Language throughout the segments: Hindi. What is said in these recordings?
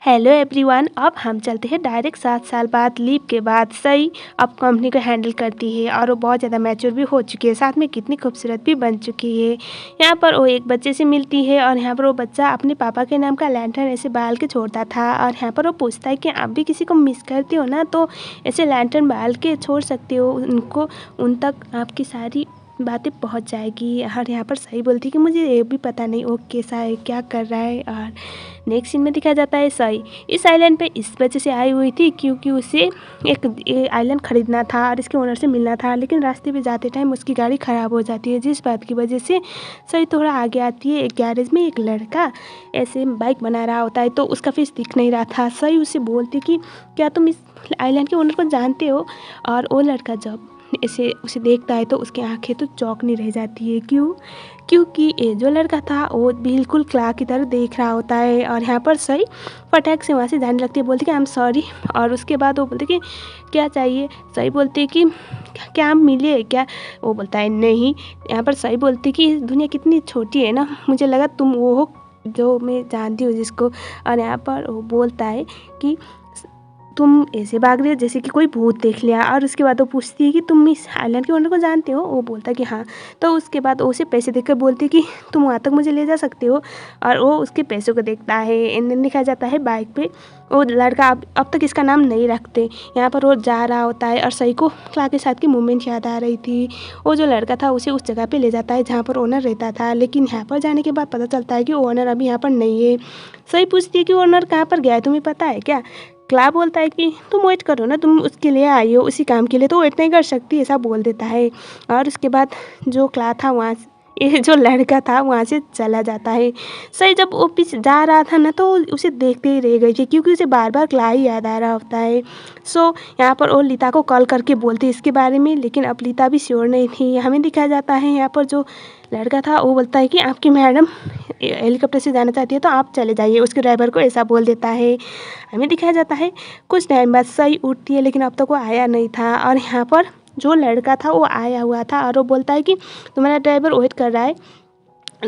Hello everyone. अब हम चलते हैं डायरेक्ट 7 साल बाद लीव के बाद। सई अब कंपनी को हैंडल करती है और वो बहुत ज़्यादा मैच्योर भी हो चुकी है, साथ में कितनी खूबसूरत भी बन चुकी है। यहाँ पर वो एक बच्चे से मिलती है और यहाँ पर वो बच्चा अपने पापा के नाम का लैंटर्न ऐसे बाल के छोड़ता था और यहाँ पर वो पूछता है कि आप भी किसी को मिस करते हो ना, तो ऐसे लैंटर्न बाल के छोड़ सकते हो, उनको उन तक आपकी सारी बातें पहुंच जाएगी। और यहाँ पर सही बोलती है कि मुझे ये भी पता नहीं वो कैसा है, क्या कर रहा है। और नेक्स्ट सीन में दिखाया जाता है सई इस आइलैंड पे इस वजह से आई हुई थी क्योंकि उसे एक आइलैंड ख़रीदना था और इसके ओनर से मिलना था, लेकिन रास्ते पे जाते टाइम उसकी गाड़ी ख़राब हो जाती है, जिस बात की वजह से सई थोड़ा आगे आती है। एक गैरेज में एक लड़का ऐसे बाइक बना रहा होता है तो उसका फेस दिख नहीं रहा था। सई उसे बोलती कि क्या तुम इस आइलैंड के ओनर को जानते हो, और वो लड़का जब ऐसे उसे देखता है तो उसकी आंखें तो चौंकनी रह जाती है। क्योंकि ये जो लड़का था वो बिल्कुल क्ला की तरह देख रहा होता है। और यहाँ पर सही फटाक से वहाँ से जाने लगती है, बोलती कि आई एम सॉरी। और उसके बाद वो बोलते कि क्या चाहिए। सही बोलती है कि क्या हम मिले क्या। वो बोलता है नहीं। यहाँ पर सही बोलती कि दुनिया कितनी छोटी है ना, मुझे लगा तुम वो हो जो मैं जानती हूँ जिसको। और यहाँ पर वो बोलता है कि तुम ऐसे भाग रहे हो जैसे कि कोई भूत देख लिया। और उसके बाद वो पूछती है कि तुम इस आइलैंड के ओनर को जानते हो। वो बोलता है कि हाँ। तो उसके बाद वो उसे पैसे देकर बोलती है कि तुम वहाँ तक मुझे ले जा सकते हो। और वो उसके पैसों को देखता है। एंड देन दिखाया जाता है बाइक पे वो लड़का अब तक इसका नाम नहीं रखते। यहाँ पर वो जा रहा होता है और सही को क्ला के साथ की मूवमेंट याद आ रही थी। वो जो लड़का था उसे उस जगह पे ले जाता है जहाँ पर ओनर रहता था, लेकिन यहाँ पर जाने के बाद पता चलता है कि ओनर अभी यहाँ पर नहीं है। सही पूछती है कि ओनर कहाँ पर गया है, तुम्हें पता है क्या। क्ला बोलता है कि तुम वेट करो ना, तुम उसके लिए आई हो उसी काम के लिए, तो वेट नहीं कर सकती, ऐसा बोल देता है। और उसके बाद जो क्ला था वहाँ ये जो लड़का था वहाँ से चला जाता है। सही जब वो पीछे जा रहा था ना तो उसे देखते ही रह गई थी क्योंकि उसे बार बार क्ला ही याद आ रहा होता है। सो यहाँ पर वो लीता को कॉल करके बोलती इसके बारे में, लेकिन अब लीता भी श्योर नहीं थी। हमें दिखाया जाता है यहाँ पर जो लड़का था वो बोलता है कि आपकी मैडम हेलीकॉप्टर से जाना चाहती है तो आप चले जाइए, उसके ड्राइवर को ऐसा बोल देता है। हमें दिखाया जाता है कुछ टाइम बाद सही उठती है, लेकिन अब तक वो आया नहीं था। और यहाँ पर जो लड़का था वो आया हुआ था और वो बोलता है कि तुम्हारा ड्राइवर वेट कर रहा है,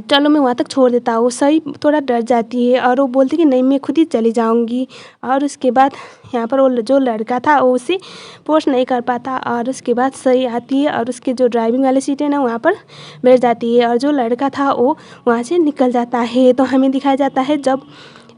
चलो मैं वहाँ तक छोड़ देता हूँ। सही थोड़ा डर जाती है और वो बोलती कि नहीं मैं खुद ही चली जाऊँगी। और उसके बाद यहाँ पर वो जो लड़का था वो उसे पोस्ट नहीं कर पाता। और उसके बाद सही आती है और उसके जो ड्राइविंग वाली सीट है ना वहाँ पर बैठ जाती है और जो लड़का था वो वहाँ से निकल जाता है। तो हमें दिखाया जाता है जब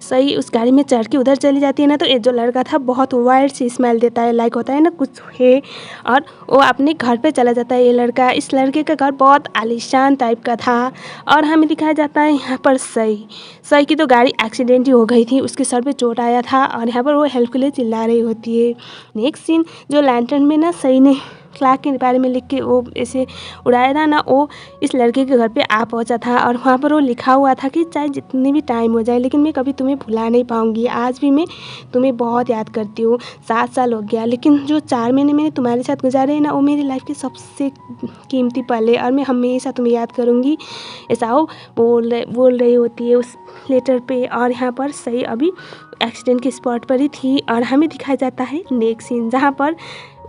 सही उस गाड़ी में चढ़ के उधर चली जाती है ना तो ये जो लड़का था बहुत वाइल्ड सी स्मेल देता है, लाइक होता है ना कुछ है। और वो अपने घर पे चला जाता है ये लड़का। इस लड़के का घर बहुत आलीशान टाइप का था। और हमें दिखाया जाता है यहाँ पर सही की तो गाड़ी एक्सीडेंट ही हो गई थी, उसके सर पे चोट आया था और यहाँ पर वो हेल्प के लिए चिल्ला रही होती है। नेक्स्ट सीन जो लैंटर्न में ना सही ने क्ला के बारे में लिख के वो ऐसे उड़ाया था ना, वो इस लड़के के घर पे आ पहुंचा था और वहाँ पर वो लिखा हुआ था कि चाहे जितनी भी टाइम हो जाए लेकिन मैं कभी तुम्हें भुला नहीं पाऊँगी, आज भी मैं तुम्हें बहुत याद करती हूँ। 7 साल हो गया लेकिन जो 4 महीने मैंने तुम्हारे साथ गुजारे हैं ना वो मेरी लाइफ के सबसे कीमती पल है और मैं हमेशा तुम्हें याद करूँगी, ऐसा वो बोल रही होती है उस लेटर पे। और यहाँ पर सही अभी एक्सीडेंट के स्पॉट पर ही थी। और हमें दिखाया जाता है नेक्स्ट सीन जहाँ पर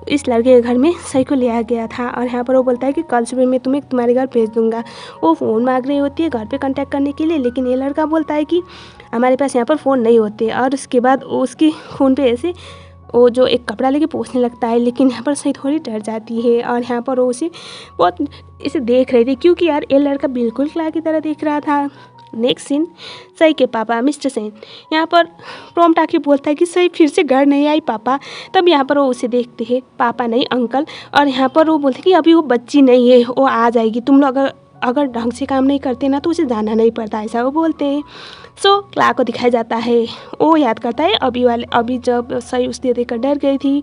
इस लड़के के घर में सही को लिया गया था और यहाँ पर वो बोलता है कि कल सुबह मैं तुम्हें तुम्हारे घर भेज दूँगा। वो फ़ोन मांग रही होती है घर पे कांटेक्ट करने के लिए, लेकिन ये लड़का बोलता है कि हमारे पास यहाँ पर फ़ोन नहीं होते। और उसके बाद उसकी खून पे ऐसे वो जो एक कपड़ा लेके पोंछने लगता है, लेकिन यहाँ पर सही थोड़ी डर जाती है। और यहाँ पर वो उसे बहुत इसे देख रही थी क्योंकि यार ये लड़का बिल्कुल क्ला की तरह देख रहा था। नेक्स्ट सीन सही के पापा मिस्टर सेन यहाँ पर प्रॉम्प्ट आके बोलता है कि सही फिर से घर नहीं आई पापा। तब यहाँ पर वो उसे देखते हैं, पापा नहीं अंकल। और यहाँ पर वो बोलते हैं कि अभी वो बच्ची नहीं है, वो आ जाएगी, तुम लोग अगर ढंग से काम नहीं करते ना तो उसे जाना नहीं पड़ता, ऐसा वो बोलते हैं। सो क्ला को दिखाया जाता है वो याद करता है अभी जब सही उससे देखकर डर गई थी।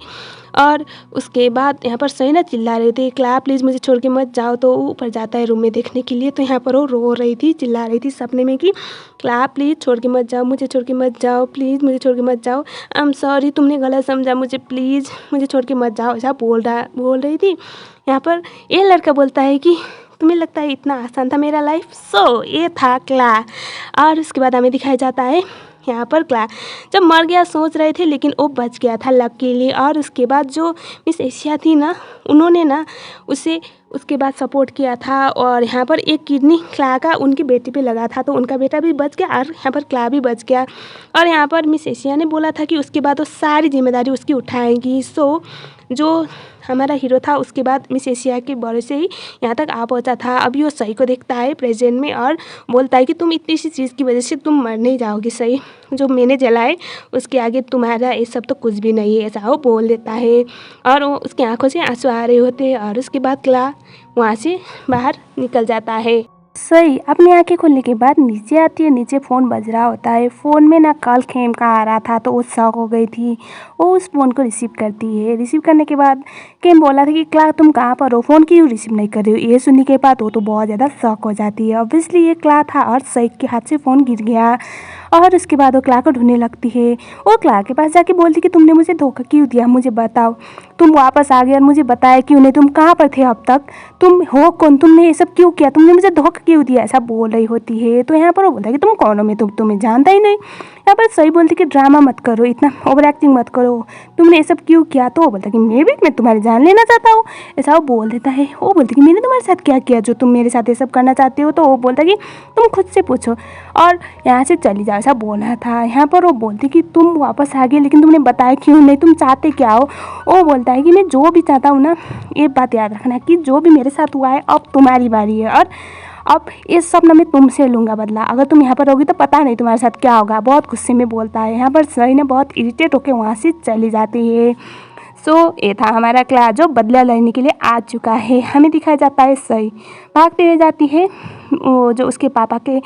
और उसके बाद यहाँ पर सही ना चिल्ला रहे थे क्ला प्लीज़ मुझे छोड़ के मत जाओ, तो वो ऊपर जाता है रूम में देखने के लिए। तो यहाँ पर वो रो रही थी, चिल्ला रही थी सपने में कि क्ला प्लीज़ छोड़ के मत जाओ, मुझे छोड़ के मत जाओ, प्लीज़ मुझे छोड़ के मत जाओ, आई एम सॉरी तुमने गलत समझा मुझे, प्लीज़ मुझे छोड़ के मत जाओ, ऐसा बोल रही थी। यहाँ पर ये लड़का बोलता है कि तुम्हें लगता है इतना आसान था मेरा लाइफ। सो ये था क्ला। और उसके बाद हमें दिखाया जाता है यहाँ पर क्ला जब मर गया सोच रहे थे लेकिन वो बच गया था लकीली। और उसके बाद जो मिस एशिया थी ना उन्होंने ना उसे उसके बाद सपोर्ट किया था। और यहाँ पर एक किडनी क्ला का उनकी बेटी पे लगा था, तो उनका बेटा भी बच गया और यहाँ पर क्ला भी बच गया। और यहाँ पर मिस एशिया ने बोला था कि उसके बाद वो सारी जिम्मेदारी उसकी उठाएंगी। सो जो हमारा हीरो था उसके बाद मिस एशिया के भरोसे ही यहाँ तक आ पहुँचा था। अभी वो सही को देखता है प्रेजेंट में और बोलता है कि तुम इतनी सी चीज़ की वजह से तुम मर नहीं जाओगे सही, जो मैंने जलाए उसके आगे तुम्हारा ये सब तो कुछ भी नहीं है, ऐसा वो बोल देता है। और वो उसकी आंखों से आंसू आ रहे होते हैं और उसके बाद क्ला वहाँ से बाहर निकल जाता है। सही अपनी आंखें खोलने के बाद नीचे आती है। नीचे फ़ोन बज रहा होता है। फ़ोन में ना कल खेम का आ रहा था, तो वो शॉक हो गई थी। वो उस फ़ोन को रिसीव करती है। रिसीव करने के बाद खेम बोला था कि क्ला तुम कहाँ पर हो, फ़ोन क्यों रिसीव नहीं कर रही हो। ये सुनने के बाद वो तो बहुत ज़्यादा शॉक हो जाती है। ऑब्वियसली ये क्ला था और सही के हाथ से फ़ोन गिर गया। और उसके बाद वो क्ला को ढूंढने लगती है। वो क्ला के पास जाके बोलती कि तुमने मुझे धोखा क्यों दिया, मुझे बताओ। तुम वापस आ गए और मुझे बताया क्यों नहीं, तुम कहाँ पर थे अब तक, तुम हो कौन, तुमने ये सब क्यों किया, तुमने मुझे धोखा क्यों दिया, ऐसा बोल रही होती है। तो यहाँ पर वो बोलता है कि तुम कौन हो, मैं तुम्हें जानता ही नहीं। यहाँ पर सही बोलती कि ड्रामा मत करो, इतना ओवर एक्टिंग मत करो, तुमने ये सब क्यों किया। तो वो बोलता है कि मैं तुम्हारी जान लेना चाहता हूँ, ऐसा वो बोल देता है। वो बोलती कि मैंने तुम्हारे साथ क्या किया जो तुम मेरे साथ ये सब करना चाहते हो। तो वो बोलता है कि तुम खुद से पूछो और यहाँ से चली जाओ, ऐसा बोला था। यहाँ पर वो बोलती कि तुम वापस आ गए लेकिन तुमने बताया क्यों नहीं, तुम चाहते क्या हो। वो बोलता है कि मैं जो भी चाहता हूँ ना, ये बात याद रखना कि जो भी मेरे साथ हुआ है अब तुम्हारी बारी है और अब इस सब ना मैं तुमसे लूँगा बदला। अगर तुम यहाँ पर होगी तो पता नहीं तुम्हारे साथ क्या होगा। बहुत गुस्से में बोलता है। यहाँ पर सही ने बहुत इरिटेट होकर वहाँ से चली जाती है। सो ये था हमारा क्ला जो बदला लेने के लिए आ चुका है। हमें दिखाया जाता है सही भागते हुए जाती है। वो जो उसके पापा के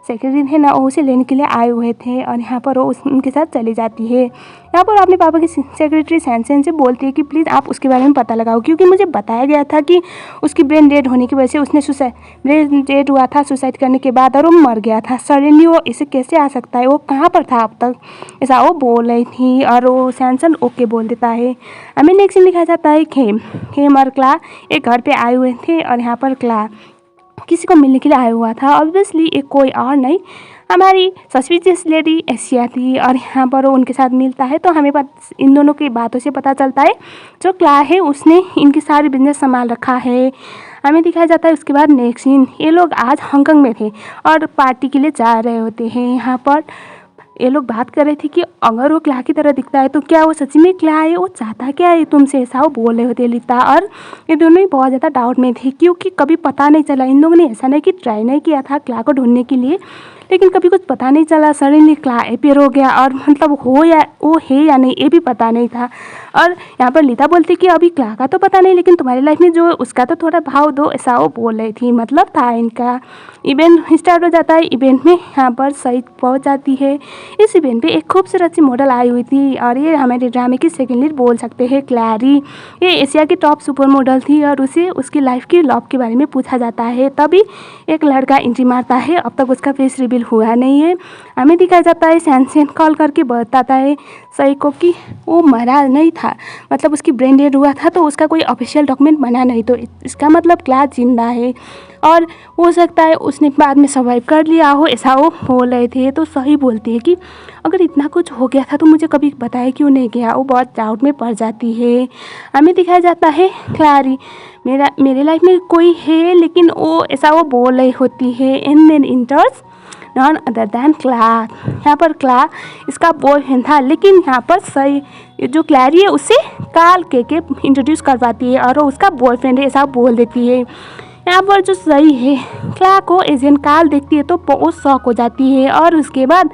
सेक्रेटरी थे ना, वो उसे लेने के लिए आए हुए थे और यहाँ पर वो उनके साथ चली जाती है। यहाँ पर अपने पापा के सेक्रेटरी सैनसेन से बोलती है कि प्लीज़ आप उसके बारे में पता लगाओ, क्योंकि मुझे बताया गया था कि उसकी ब्रेन डेड होने की वजह से उसने ब्रेन डेड हुआ था सुसाइड करने के बाद और वो मर गया था सडनली। वो इसे कैसे आ सकता है, वो कहाँ पर था अब तक, ऐसा वो बोल रही थी। और वो सैनसन ओके बोल देता है। हमें नेक्स्ट सीन दिखाया जाता है खेम और क्ला एक घर पे आए हुए थे और यहाँ पर क्ला किसी को मिलने के लिए आया हुआ था। ऑब्वियसली एक कोई और नहीं, हमारी सस्पिशियस लेडी एशिया थी। और यहाँ पर वो उनके साथ मिलता है तो हमें इन दोनों की बातों से पता चलता है जो क्ला है उसने इनकी सारी बिजनेस संभाल रखा है। हमें दिखाया जाता है उसके बाद नेक्स्ट सीन, ये लोग आज हांगकांग में थे और पार्टी के लिए जा रहे होते हैं। यहाँ पर ये लोग बात कर रहे थे कि अगर वो क्ला की तरह दिखता है तो क्या वो सच में क्ला है, वो चाहता क्या है तुमसे, ऐसा वो बोल रहे होते लिता। और ये दोनों ही बहुत ज़्यादा डाउट में थे क्योंकि कभी पता नहीं चला। इन लोगों ने ऐसा नहीं कि ट्राई नहीं किया था क्ला को ढूंढने के लिए, लेकिन कभी कुछ पता नहीं चला। सडनली क्ला अपीयर हो गया और मतलब हो या वो है या नहीं ये भी पता नहीं था। और यहाँ पर लीता बोलती कि अभी क्ला का तो पता नहीं, लेकिन तुम्हारी लाइफ में जो उसका तो थोड़ा भाव दो, ऐसा वो बोल रही थी। मतलब था इनका इवेंट स्टार्ट हो जाता है। इवेंट में यहाँ पर सही पहुँच जाती है। इस इवेंट पे एक खूबसूरत सी मॉडल आई हुई थी और ये हमारे ड्रामे की सेकेंड लीड बोल सकते हैं क्लैरी। ये एशिया की टॉप सुपर मॉडल थी और उसे उसकी लाइफ की लव के बारे में पूछा जाता है। तभी एक लड़का एंट्री मारता है। अब तक उसका फेस रिवील हुआ नहीं है। हमें दिखाया जाता है सैनसेन कॉल करके बताता है सही को कि वो मरा नहीं था, मतलब उसकी ब्रेन डेड हुआ था तो उसका कोई ऑफिशियल डॉक्यूमेंट बना नहीं, तो इसका मतलब क्ला जिंदा है और हो सकता है उसने बाद में सर्वाइव कर लिया हो, ऐसा वो बोल रहे थे। तो सही बोलती है कि अगर इतना कुछ हो गया था तो मुझे कभी बताया क्यों नहीं गया। वो बहुत डाउट में पड़ जाती है। हमें दिखाया जाता है क्लैरी मेरे लाइफ में कोई है, लेकिन वो ऐसा वो बोल रही होती है। And then enters none other than क्ला। यहाँ पर क्ला इसका बॉयफ्रेंड था, लेकिन यहाँ पर सही जो क्लैरी है उसे काल के इंट्रोड्यूस करवाती है और वो उसका बॉयफ्रेंड है, ऐसा बोल देती है। यहाँ पर जो सही है क्ला को एजेंट काल देखती है तो बहुत शॉक हो जाती है और उसके बाद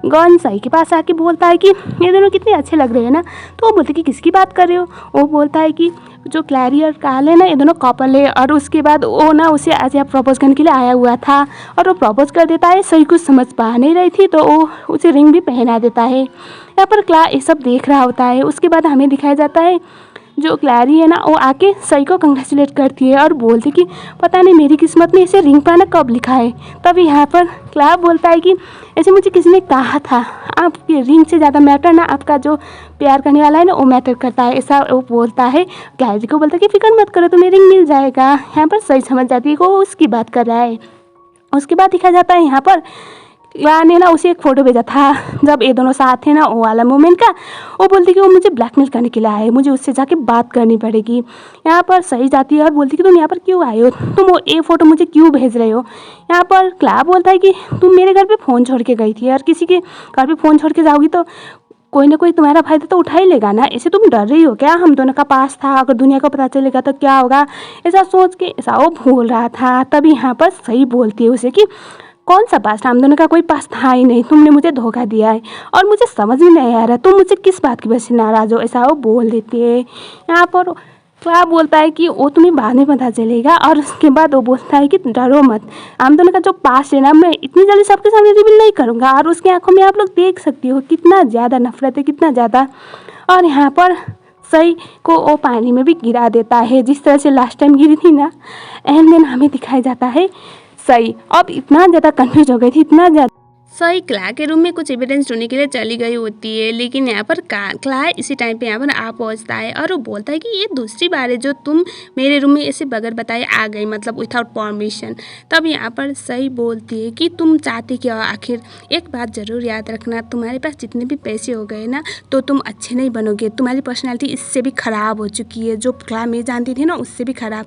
गन सही के पास आके बोलता है कि ये दोनों कितने अच्छे लग रहे हैं ना। तो वो बोलते कि किसकी बात कर रहे हो। वो बोलता है कि जो क्लैरी और काल है ना, ये दोनों कपल है। और उसके बाद वो ना उसे आज यहाँ प्रपोज करने के लिए आया हुआ था और वो प्रपोज कर देता है। सही कुछ समझ पा नहीं रही थी तो वो उसे रिंग भी पहना देता है। यहाँ पर क्ला ये सब देख रहा होता है। उसके बाद हमें दिखाया जाता है जो क्लैरी है ना, वो आके सही को कंग्रेचुलेट करती है और बोलती कि पता नहीं मेरी किस्मत में इसे रिंग पाना कब लिखा है। तभी यहाँ पर क्ला बोलता है कि ऐसे मुझे किसी ने कहा था आपकी रिंग से ज़्यादा मैटर ना आपका जो प्यार करने वाला है ना वो मैटर करता है, ऐसा वो बोलता है। क्लैरी को बोलता है कि फिक्र मत करो तुम्हें रिंग मिल जाएगा। यहाँ पर सही समझ जाती है कि वो उसकी बात कर रहा है। उसके बाद दिखा जाता है यहाँ पर क्ला ने ना उसे एक फ़ोटो भेजा था जब ये दोनों साथ थे ना, वो वाला मोमेंट का। वो बोलती कि वो मुझे ब्लैकमेल करने के लिए आए, मुझे उससे जाके बात करनी पड़ेगी। यहाँ पर सही जाती है और बोलती कि तुम यहाँ पर क्यों आए हो, तुम वो ये फ़ोटो मुझे क्यों भेज रहे हो। यहाँ पर क्ला बोलता है कि तुम मेरे घर पे फ़ोन छोड़ के गई थी और किसी के घर पे फ़ोन छोड़ के जाओगी तो कोई ना कोई तुम्हारा फ़ायदा तो उठा ही लेगा ना, ऐसे तुम डर रही हो क्या, हम दोनों का पास था, अगर दुनिया को पता चलेगा तो क्या होगा। ऐसा सोच के ऐसा वो बोल रहा था। तभी यहाँ पर सही बोलती है उसे कि कौन सा पास था, हम दोनों का कोई पास था ही नहीं, तुमने मुझे धोखा दिया है और मुझे समझ में नहीं आ रहा तुम मुझसे किस बात की वजह से नाराज़ हो, ऐसा वो बोल देती है। यहाँ पर क्या बोलता है कि वो तुम्हें बाद में पता चलेगा और उसके बाद वो बोलता है कि डरो मत, हम दोनों का जो पास है ना मैं इतनी जल्दी सबके सामने रिवील नहीं करूँगा। और उसकी आंखों में आप लोग देख सकती हो कितना ज़्यादा नफरत है, कितना ज़्यादा। और यहाँ पर सही को वो पानी में भी गिरा देता है जिस तरह से लास्ट टाइम गिरी थी ना। एंड देन हमें दिखाया जाता है सही अब इतना ज़्यादा कन्फ्यूज हो गई थी, इतना ज़्यादा। सही क्ला के रूम में कुछ एविडेंस ढूंढने के लिए चली गई होती है, लेकिन यहाँ पर क्ला इसी टाइम पे यहाँ पर आ पहुँचता है और वो बोलता है कि ये दूसरी बार है जो तुम मेरे रूम में ऐसे बगैर बताए आ गई, मतलब विथआउट परमिशन। तब यहाँ पर सही बोलती है कि तुम चाहती क्या हो आखिर, एक बात ज़रूर याद रखना, तुम्हारे पास जितने भी पैसे हो गए ना तो तुम अच्छे नहीं बनोगे, तुम्हारी पर्सनैलिटी इससे भी ख़राब हो चुकी है, जो क्ला मैं जानती थी ना उससे भी ख़राब।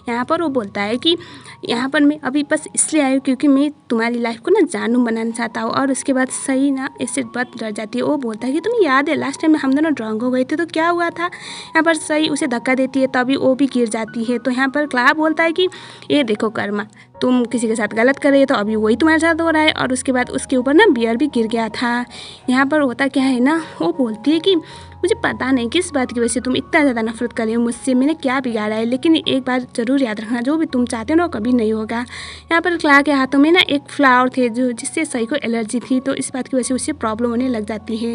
यहाँ पर वो बोलता है कि यहाँ पर मैं अभी बस इसलिए आई हूँ क्योंकि मैं तुम्हारी लाइफ को ना जानू बनाना चाहता हूँ। और उसके बाद सही ना इससे बात डर जाती है। वो बोलता है कि तुम्हें याद है लास्ट टाइम हम दोनों ड्रंक हो गए थे तो क्या हुआ था। यहाँ पर सही उसे धक्का देती है, तभी वो भी गिर जाती है। तो यहाँ पर क्ला बोलता है कि ये देखो कर्मा, तुम किसी के साथ गलत कर रही हो तो अभी वही तुम्हारे साथ हो रहा है। और उसके बाद उसके ऊपर ना बियर भी गिर गया था। यहाँ पर होता क्या है ना, वो बोलती है कि मुझे पता नहीं किस बात की वजह से तुम इतना ज़्यादा नफरत कर रहे हो मुझसे, मैंने क्या बिगाड़ा है, लेकिन एक बार ज़रूर याद रखना जो भी तुम चाहते हो ना वो कभी नहीं होगा। यहाँ पर क्ला के हाथों में ना एक फ्लावर थे जो जिससे सही को एलर्जी थी, तो इस बात की वजह से उसे प्रॉब्लम होने लग जाती है।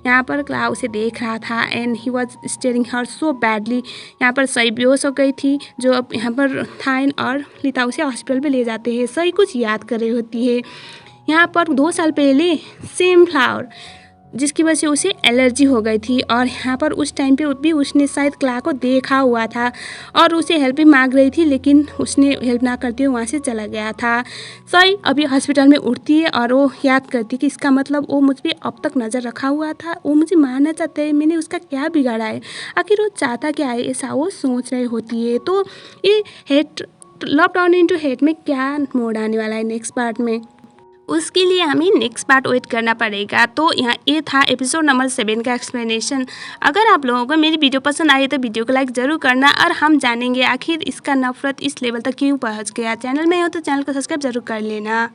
यहाँ पर क्ला उसे देख रहा था and he was staring her so badly. यहाँ पर सही बेहोश हो गई थी, जो अब यहाँ पर थाइन और लीता उसे हॉस्पिटल में ले जाते हैं। सही कुछ याद कर रही होती है। यहाँ पर 2 साल पहले सेम फ्लावर जिसकी वजह से उसे एलर्जी हो गई थी, और यहाँ पर उस टाइम पे भी उसने शायद क्ला को देखा हुआ था और उसे हेल्प भी मांग रही थी, लेकिन उसने हेल्प ना करते हुए वहाँ से चला गया था। सही अभी हॉस्पिटल में उठती है और वो याद करती है कि इसका मतलब वो मुझ पर अब तक नज़र रखा हुआ था, वो मुझे मारना चाहते हैं, मैंने उसका क्या बिगाड़ा है, आखिर वो चाहता क्या है, ऐसा वो सोच रही होती है। तो ये hate love turn into hate में क्या मोड़ आने वाला है नेक्स्ट पार्ट में, उसके लिए हमें नेक्स्ट पार्ट वेट करना पड़ेगा। तो यहाँ ये था एपिसोड नंबर 7 का एक्सप्लेनेशन। अगर आप लोगों को मेरी वीडियो पसंद आई तो वीडियो को लाइक ज़रूर करना, और हम जानेंगे आखिर इसका नफरत इस लेवल तक क्यों पहुँच गया। चैनल में हो तो चैनल को सब्सक्राइब जरूर कर लेना।